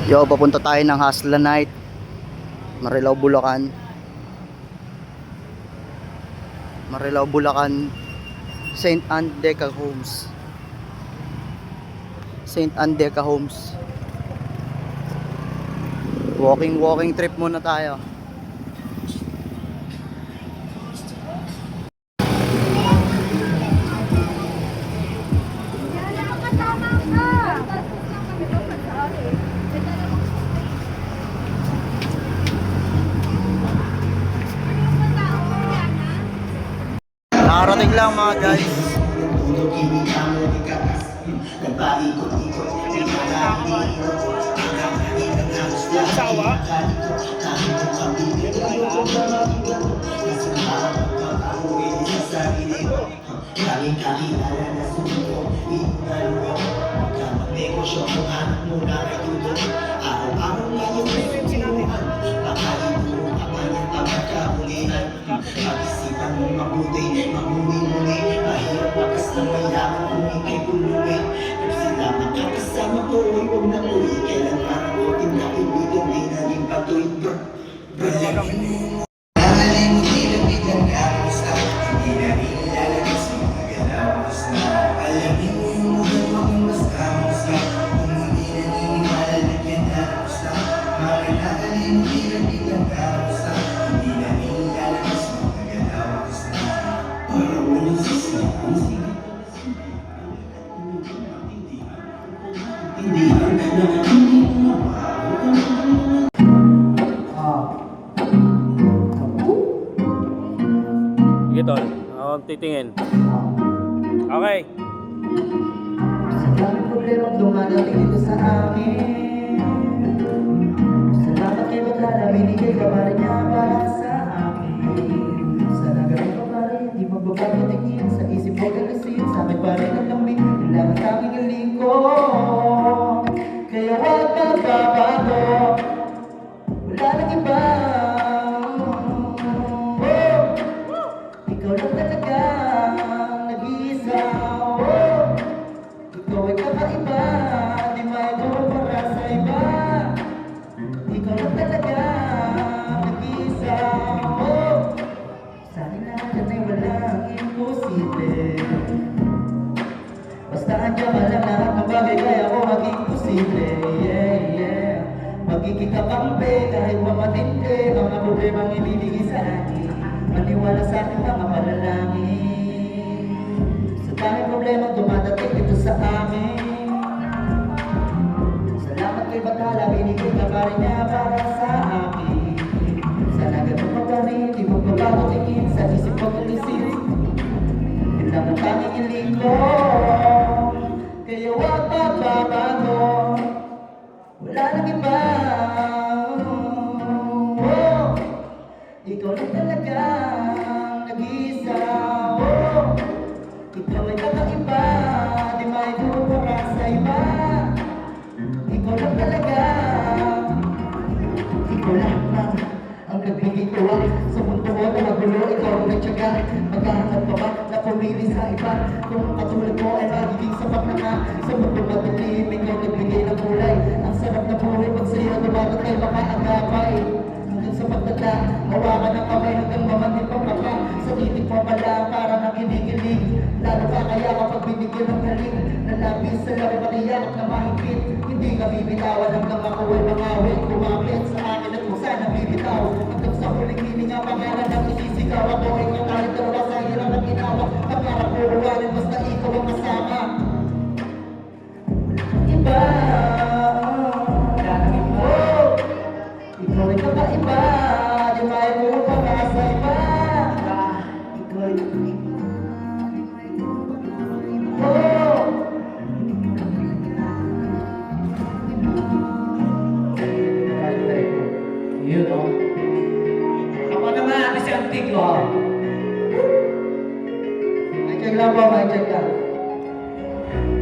Yo, papunta tayo ng Hasla Night, Marilao, Bulacan. Marilao, Bulacan, St. Andeca Homes. St. Andeca Homes. Walking trip muna tayo. Nakarating lang mga guys. Sawa? Kaming kakilala na sumunod, inunaluwa magkamagnegosyo kung hanap mo na kay tuto. Araw-araw ngayon ay sinuhan, pakalito ang kanyang pagkakahulihan. Pag-isipan mo mabuti, magmuni-muni, mahirap makas ng mayaman kung ikay puluwi. Kung sila makakasama ko, huwag na uwi. Kailan marakotin na kaibigan, di naging patuloy. Balagin mo. Sige tol, ako titingin. Okay. Ang problema dumadating dito sa amin. Salamat kay Bakala, binigay ka pa rin niya para sa akin. Sana ganun ka pa rin, di magbabago tingin. Sa isip ko kalasin, sa akin pa rin ang lambing. Kailangan tanging galing ko, kaya huwag magbabago. Wala nang iba. Ikaw lang talaga nag-iisa. Ikaw ay kakaiba, di maigawag para sa iba. Ikaw lang talaga nag-iisa. Sa akin lahat yan ay walang imposible. Basta andyan ka lang lahat ng bagay kaya ko maging posible. Yeah, yeah. Magiging kakampi kahit mamatindi. Mga problemang ibibigay sa akin, maniwala sa akin mga panalangin. Sa daming problemang dumadating dito sa amin. Salamat kay Bakala, binigay ka pa rin niya para sa akin. Sana ganun ka pa rin, di magbabago tingin. Sa isip ko kalisin, yun lang ang tanging hiling ko. Kaya huwag magbabago, wala nang iba. Ikaw lang talaga nag-iisa. Ikaw ay kakaiba, di maigawag para sa iba. Ikaw lang talaga. Ikaw lamang ang nagbigay tuwa sa mundo ko na magulo. Ikaw ang nagtyaga, maghahanap pa ba na pumili sa iba? Kung katulad mo ay magiging sapat na ka sa mundo madilim, ikaw nagbigay ng kulay. Ang sarap na buhay pag sa'yo dumagat kay baka agapay. Hanggang sa pagdala, hawakan ng kamay hanggang mamanil pa baka. Sa titik mo pala parang nakinigilig. Lalo pa kaya kapag binigyan ng galing, nalapis sa laro patiyak na mahigpit. Hindi ka bibitawan hanggang ako ay mangawit. Kumapit sa akin at kung sana bibitaw. Hanggang sa huling hininga pangalan ng isisigaw. Ako ay kahit dalawa sa hirap at ginawa. Ang parang puruwanin basta ikaw ang kasama. Iba, ikaw ay kakaiba, di maigawag para sa iba. Ikaw ay yun o. Ako naman, kasi ang tigo. May check lang po, may check lang.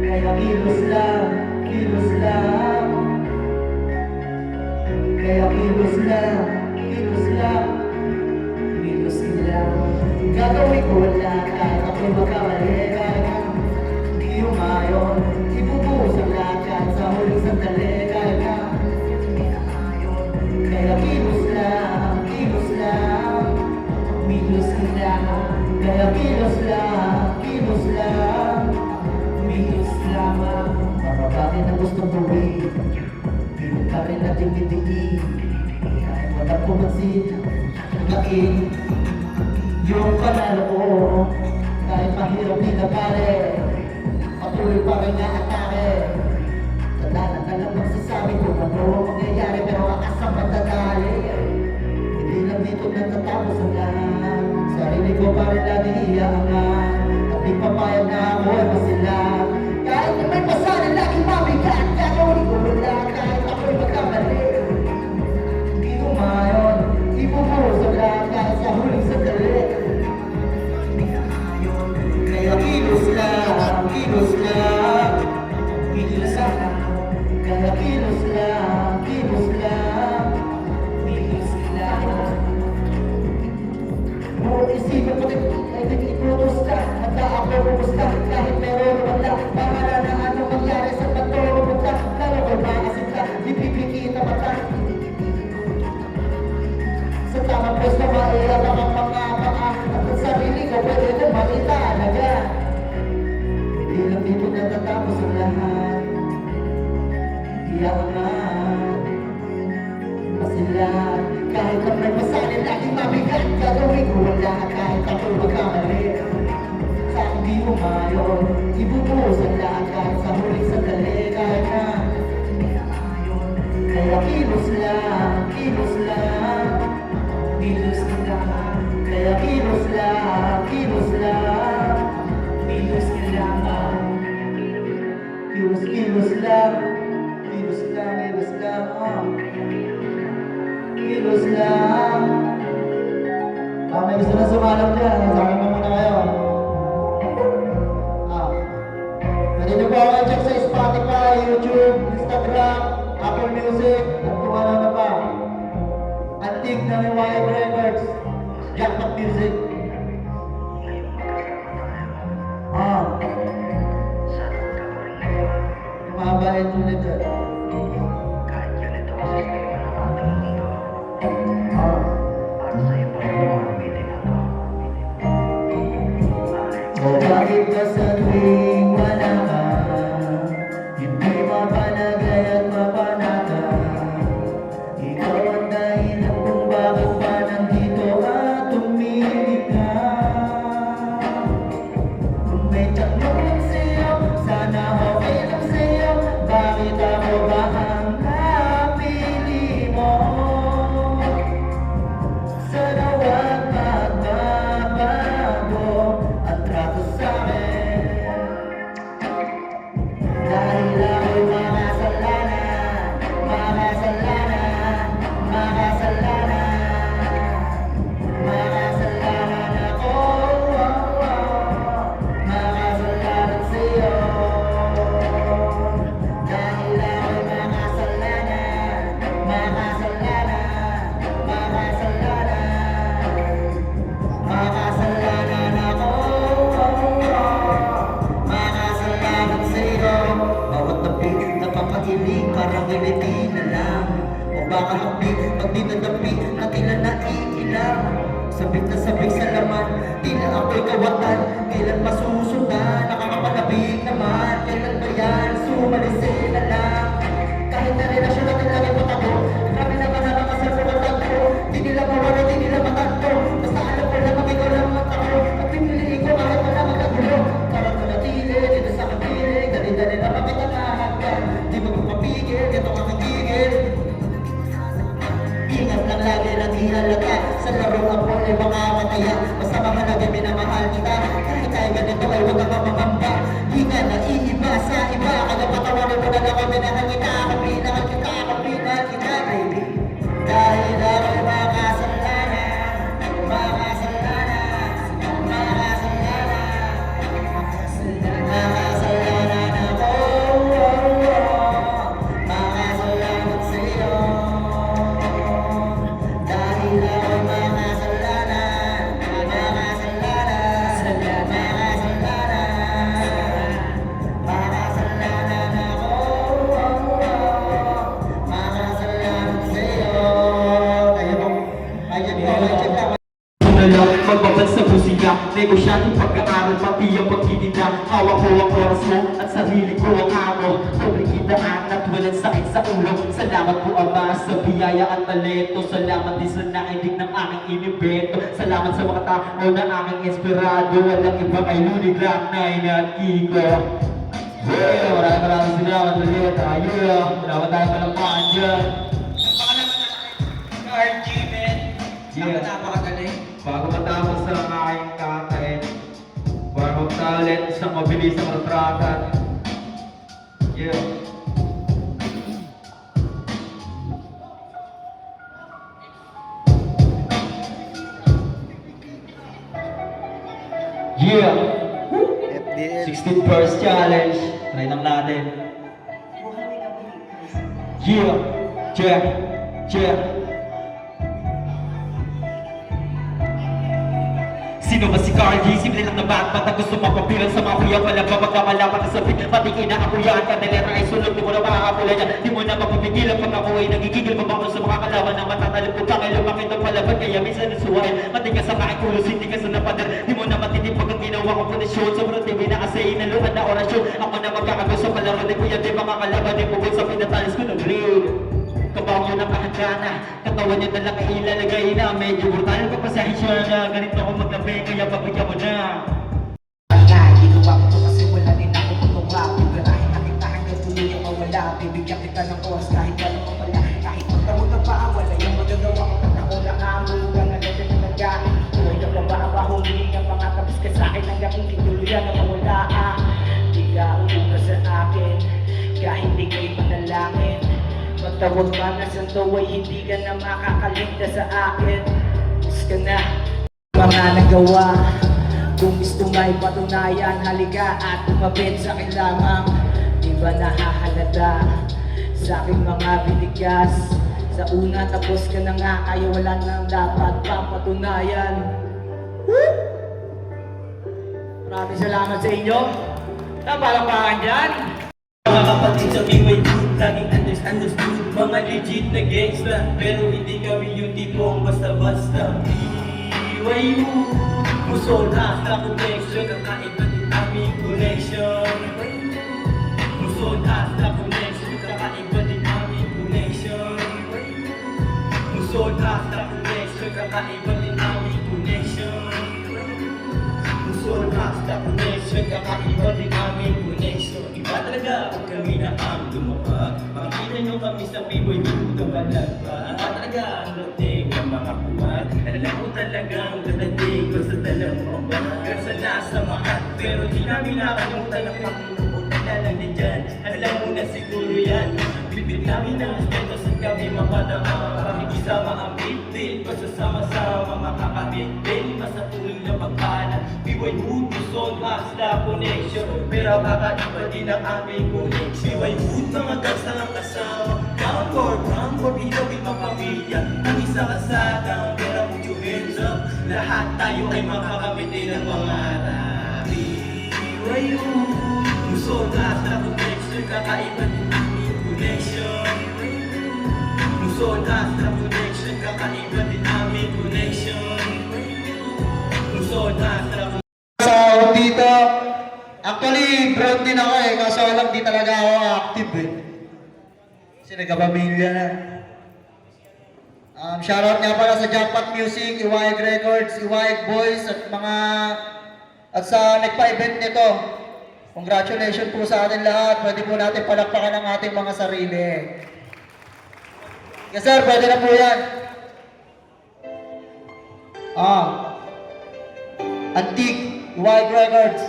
Kaya kilos lang, kilos lang. Kaya kilos lang, kilos lang. Kilos lang. Gagawin ko lahat, ako'y makamali. Di umayon, ibubuhos ang lahat sa huling sandali. Kaya akin ang gustong gawin. Pilit pa rin natin bibitin. Kahit walang pumansin, hanggain yung panalo ko. Kahit mahirap din na pare, patuloy pa rin nga atake. Tadala na lang magsasabi kung ano mangyayari, pero akas ang matadali. Hindi lang dito natatapos ang lahat. Sarili ko pa rin lagi iyaangan. At di papayag na ako ay masilang. Kahit na may pasali lagi mabigat, gagawin ko wala kahit ako'y magkamali. Hindi umayon, ibubuhos ang lahat kahit sa huling sandali. Kaya kilos lang, kilos lang, kilos lang. Kaya kilos lang, kilos lang, kilos lang. Buong isipan ko ay nag-iputos ka. Handa ako bumusta kahit meron wala. Para na ano mangyari sa bato pumunta. Lalo ko makasin ka, di pipikita mata. Sa tamang pwesto maiyalang ang mga paa. At ang sarili ko pwede na maitalaga. Hindi lang dito natatapos ang lahat. Iyakan masilan. Kahit ang may masalin laging mabigat, gagawin ko wala kahit ako magkamali. Sa hindi umayon, ibubuhos ang lahat kahit sa huling sandali. Kahit na kaya kilos lang, kilos lang, kilos lang. Kaya kilos lang, kilos lang, kilos lang. Kilos, kilos lang, kilos lang, kilos lang, kilos lang. Baka may gusto na sumalap dyan, sabi mo muna kayo. Pwede nyo po ako i-check sa Spotify, YouTube, Instagram, Apple Music, at kung ano na pa. Antique na may Wyatt Records, Jackpot Music. Mababain mo nito. Bakit ka sa tuwing wala ka? Hindi mapanagay at mapanata. Ikaw ang dahilan kung bakit pa nandito at tumilig ka. Kung may tanong lang sa'yo, sana okay lang sa'yo. Bakit ako ba ang napili mo? Sana wag magbabago ang trato sa'kin. Dahil ako'y makasalanan, makasalanan, makasalanan. Makasalanan ako, makasalanan sa'yo. Dahil ako'y makasalanan, makasalanan, makasalanan. Makasalanan ako, makasalanan sa'yo. Bawat tapik na papagiling, parang ngiliti na lang. O baka hapik, pag dinadapi, na tila naiilang. Sabik na sabik sa laman, tila ako'y kawatan. Kailan masusundan, nakakapalabig naman. Kailan ba yan, sumalisin na lang. Kahit na relasyon natin lagi patago, grabe naman na makasabukan ko. Di nila mawala, di nila matanto. Basta alam ko lang, ikaw lang matako. At pinili ko kahit wala magkagulo. Parang manatili, dito sa kapilig. Dali-dali na makita na hanggang di magpapapigil, dito ka kagigil. Ingat lang lagi na di halata. Sa laro ako ay mga mataya. Basta mahalaga minamahal kita. Kahit tayo ganito ay huwag kang mamamba. Di nga naiiba sa iba. Kaya patawarin mo na lang kami na kita. Kapinahal kita, kapinahal kita, baby. Dahil ako'y makasalanan, makasalanan, makasalanan. Makasalanan ako, makasalanan sa'yo. Dahil ako'y makasalanan, makasalanan, makasalanan. Makasalanan ako, daan at walang sakit sa ulo. Salamat po Ama sa biyaya at talento. Salamat din sa nainig ng aking inibento. Salamat sa mga tao na aking inspirado. Walang iba kay Lunig lang, Nine at Kiko. Yeah, maraming salamat ulit. Ayun, wala tayong palakpakan dyan. RG, man. Yeah. Napakagaling. Bago matapos ang aking kakain, warm up talent, isang mabilis ang kontratan. Yeah. Yeah. FDL. 16 first challenge. Try lang natin. Yeah. Check. Check. Sino ba si Carl D? Simple lang na batman na gusto mapapilan sa mga kuya pala ba magkamalapat na sabi patingin na ako yan kada letra ay sunod di mo na makakapula yan di mo na mapapigilan pag ako ay nagigigil mabakol sa mga kalaban na matatalip ko ka kaya lumakit ang palaban kaya minsan nasuwain matigas sa makikulos hindi ka sa napader di mo na matitip pag ang ginawa ko kondisyon sobrang TV na kasi inaluhan na orasyon ako na magkakago sa palaro di kuya di mga kalaban di pugod sa pinatalis ko ng grade kabaw nyo ng kahagana katawan nyo na lang ay ilalagay na medyo brutal papasahensya na ganito ako maglabi kaya pabigyan mo na Ginawa ko to kasi wala din ako itong rap. Ibirahin na kita hanggang tuloy ang mawala. Bibigyan kita ng oras kahit walang mawala. Kahit magtawag ka pa, wala yung magagawa ko. Pag ako nakamulang na ganda na nagkain. Tuloy ka pa ba ang bahuli ng mga tapos ka sa'kin hanggang hindi tuluyan na mawala. Di ka ulo sa akin kahit di kayo manalangin. Magtawag pa na santo ay hindi ka na makakaligtas sa akin. Mas ka na mga nagawa. Kung gusto may patunayan, halika at umapit sa akin lamang. Di ba nahahalata sa aking mga binigas? Sa una tapos ka na nga, kaya wala nang dapat pang patunayan. Woo! Maraming salamat sa inyo. Napalakpakan dyan. Mga kapatid sa BYU, laging understood mga legit na gangsta, pero hindi kami yung tipong basta-basta. BYU, musol hasta connection, kakaiba din aming connection. Musol hasta connection, kakaiba din aming connection. Musol hasta connection, kakaiba din aming connection. Musol hasta connection, kakaiba din aming connection. Iba talaga kung kami na ang lumapag. Makikita nyo kami sa B-Boy, dito balag pa. Iba talaga ang dating ng mga kuwan. Alam ko talagang dadating ko sa dalawang hanggang sa nasa mahat. Pero di namin nakalimutan ang Panginoon na lang din dyan. Alam mo na siguro yan. Bibit namin ang respeto sa kami mapadama. Pakikisama ang bit-bit, pasasama-sama makakabit-bit. Masatuloy na pagpala. B-Boy Hood, Luzon, Hasta Connection. Pero kakaiba din ang aming connection. B-Boy Hood, mga gangsta ang kasama. Ground for pinawin mga pamilya. Ang isa kasada, pero put your hands up. Lahat tayo ay makakamit din ang pangarap. B-Boy Hood, Luzon, Hasta Connection. Kakaiba din aming connection. Luzon, Hasta Connection. Kakaiba din aming connection. Luzon, Hasta Sa dito, actually proud din ako eh, kaso alam di talaga ako active eh. Kasi nagkapamilya na. Shoutout nga pala sa Jackpot Music, Iwayag Records, Iwayag Boys at sa nagpa-event nito. Congratulations po sa atin lahat. Pwede po natin palakpakan ang ating mga sarili. Yes sir, pwede na po yan. Antique, Iwayag Records.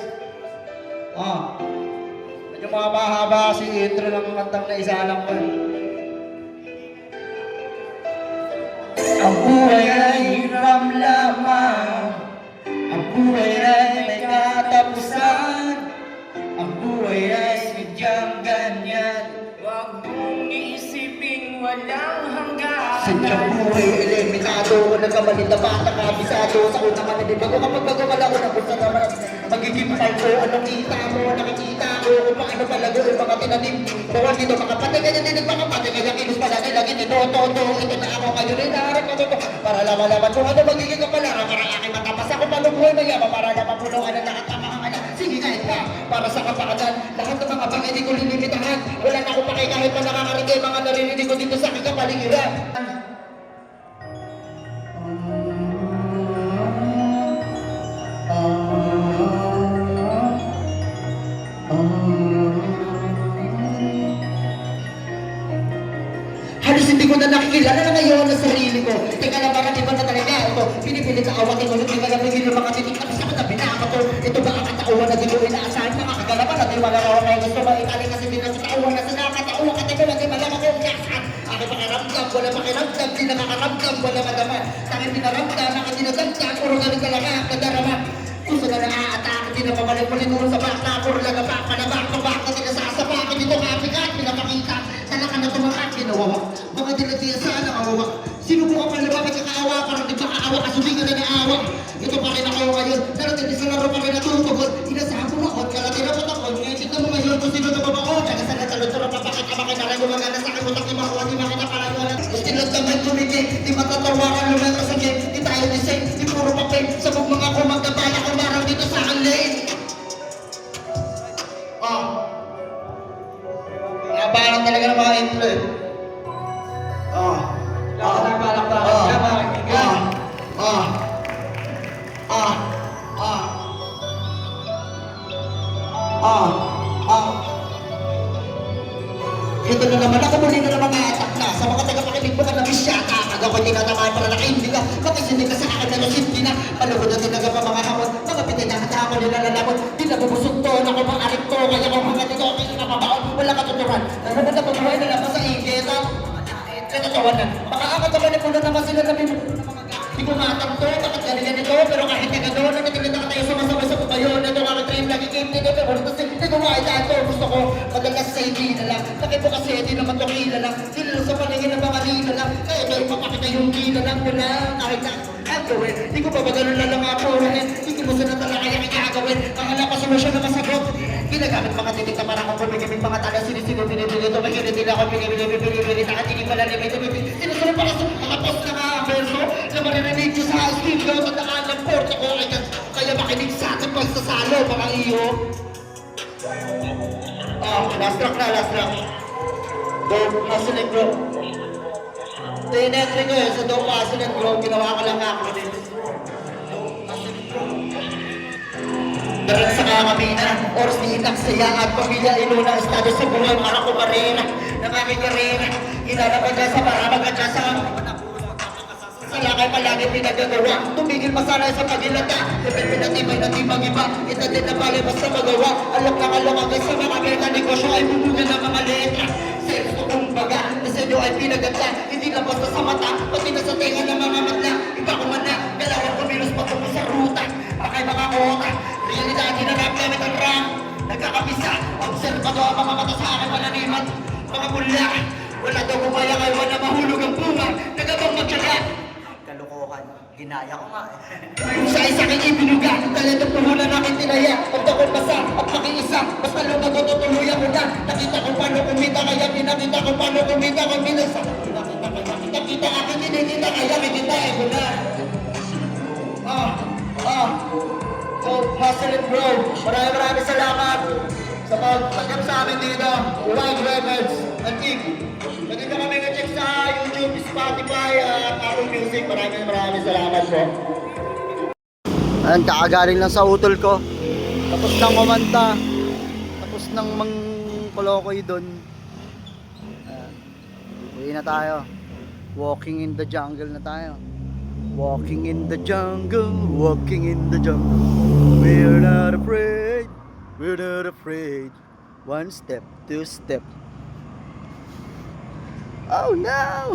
Medyo mga mahaba kasi intro ng kantang na isa lang ko. Ang buhay ay hiram lamang. Ang buhay ay may katapusan. Ang buhay ay sadyang ganyan. Huwag mong isipin walang hanggan. Sadyang buhay ay limitado. Kung nagkamalit na bata kabisado. Sa una man na din bago kapag magamal ako ng gusto naman. Magiging ko anong kita mo, nakikita ko kung paano palago yung mga tinanim. Bawal dito makapatay kanya din magpapatay kaya kilos pala nila ito na ako kayo rin naharap ko to. Para laman-laman kung ano magiging kapalaran. Para aking matapas ako palubuhay na yaman. Para naman puno ka na nakatama ka na. Sige kahit pa, para sa kapakanan. Lahat ng mga bagay di ko lilimitahan. Wala na akong mahirap. Halos hindi ko na nakikilala na ngayon ang sarili ko. Teka lang, parang iba na talaga ito. Pinipilit sa awatin ko, hindi ka lang naging mga titik na sa binaka ko. Ito ba ang katauhan na di ko inaasahan? Mga kagalaman na di wala na ako gusto maitali kasi di na sa katauhan na sa nakatauhan ka tayo na di malama ko uyasan. Aking pakiramdam, wala pakiramdam, di nakakaramdam, wala madama. Sa aking pinaramdam, aking dinadamdam, puro galing ka lang ang kadarama. Gusto na naaatake, di na pabalik-balik ko sa bakla, puro lang ang bakla, di na sasapakin dito kapikat, pinapakita. Sana ka na tumakat, ginawawa. Mga dilatiya sana kawawa. Sinubukan pa labang kakaawa, parang di ba kaawa, kasulingan na naawa. Ito pa rin ako ngayon, narating sa laro pa rin natutugod. Inasahan ko ako, kalatin ako takot. Ngayon tignan mo ngayon kung sino na babaon. Nagasan na talot-talot, papakita makinalay, gumagana sa akin, mutak ni makuha, di makita parayalan. Istilot naman tumigil, di matatawaran, lumang kasagin. Di tayo design, di puro papel. Sabog mga kumagdabala ko, marang dito sa akin lane. Parang talaga ng mga intro eh. Ito na naman ako muli na naman atak na. Sa mga tagapakinig mo ka na misyata. Aga ko'y tinatamaan para nakaindi ka. Makisindi ka sa akin na nasindi na. Palugod na tinaga pa mga hamon. Mga pitay na hata ako nilalalabot. Di nabubusog to. Ako pang arik to. Kaya kong mga dito. Kaya napabaon. Wala katuturan. Naraman na pagbuhay na naman sa ingit. Kinatawanan. Makaakat naman ni puno naman sila namin. Di ko matang to. Bakit galingan ito? Pero kahit na gano'n. Nagtitigil na tayo sumasabay sa pumayon. Ito nga train lagi game dito. Pero hindi ko makita ito. Gusto ko madalas sa hindi na lang. Bakit po kasi di naman to kilala. Sila sa paningin ng mga lila lang. Kaya ito ipapakita yung kila lang ko lang. Kahit na ang gawin. Di ko pa ba ganun lang ang apurahin. Hindi mo sana talaga kaya gagawin. Ang alam pa solusyon na masagot. Ginagamit mga titik na parang kung pumigimig mga taga sinisino. Tinitilo. Makinig ako. Pinibili. Hindi pala limit. Sinusunod pa kasi mga post na mga verso. Na maririnig ko sa studio. Tandaan ng porto ko. Kaya makinig sa atin pagsasalo. Mga iyo. Last track na, last track. Dope Hustle and Grow. Ito yung entry ko eh, sa Dope Hustle and Grow, ginawa ko lang ako din. Dope Hustle and Grow. Darat sa kakamina, oras ni Inak saya at pamilya inuna, estado sa buhay, mga ko pa rin, ng aking karera. Inalapag na sa para magkadya sa sa lakay palagi pinagagawa. Tumigil masanay sa pagilata. Depende pinatibay na di mag-iba. Ito din na pala basta magawa. Alok na kalok agad sa mga meta. Negosyo ay bumuga ng mga letra. Sales ko kumbaga. Na sa inyo ay pinaganda. Hindi lang basta sa mata. Pati na sa tenga ng mga matla. Iba ko man na. Dalawang kumilos patungo sa ruta. Pakay mga kota. Realidad hinanap gamit ang ram. Nagkakapisa. Observado ang mga mata sa akin pananimat. Mga bula. Wala daw kumaya kayo na mahulog ang bunga. Nagabang magtyaga. Kalokohan, ginaya ko nga eh. Sa isa kang ibinuga, talentong puhunan namin tinaya. Pagdakot basa at makiisa, basta lumag ko tutuluyan ko na. Nakita ko paano kumita, kaya pinakita ko paano kumita. Kung minasa, kita akin kinikita, kaya kita eh ko na. So, Hustle and Grow, maraming salamat sa pagtanggap sa amin dito. Wild Records, at King. Nagkita kami na-check sa YouTube, Spotify, Apple Music. Maraming salamat po. Ayan, kakagaling lang sa utol ko. Tapos nang kumanta. Tapos nang mangkolokoy doon. Uwi na tayo. Walking in the jungle na tayo. Walking in the jungle. Walking in the jungle. We're not afraid. We're not afraid. One step, two step. Oh no!